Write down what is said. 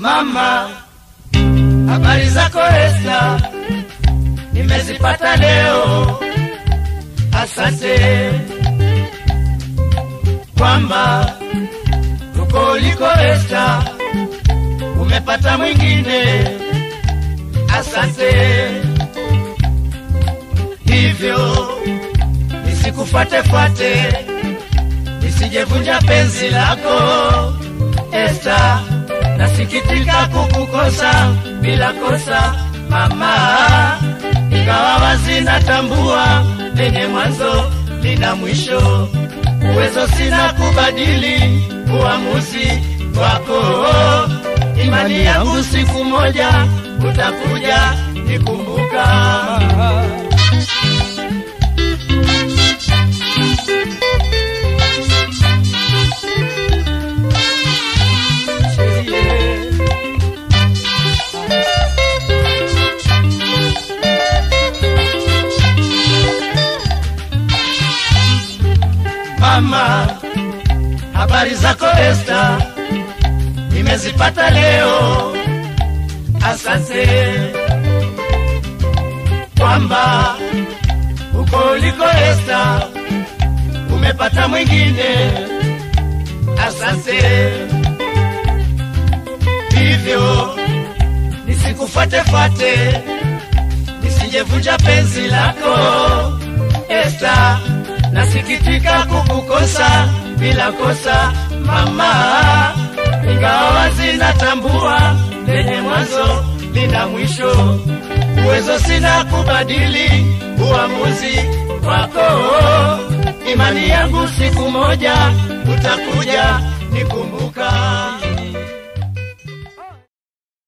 Mama, habari zako Esther, nimezipata leo. Asante kwamba uko uliko Esther, umepata mwingine. Asante, hivyo nisikufuate, nisijevunja penzi lako Esther. Nasikitika kukukosa bila kosa mama, ingawa wazi natambua lenye mwanzo lina mwisho. Uwezo sina kubadili uamuzi wako. Imani yangu siku moja utakuja nikumbuka. Mama, habari zako Esther, nimezipata leo. Asante kwamba uko uliko Esther, umepata mwingine. Asante, hivyo nisikufuate, nisijevunja penzi lako Esther. Nasikitika kukukosa bila kosa mama, ingawa wazi natambua lenye mwanzo lina mwisho. Uwezo sina kubadili uamuzi wako. Imani yangu siku moja utakuja nikumbuka.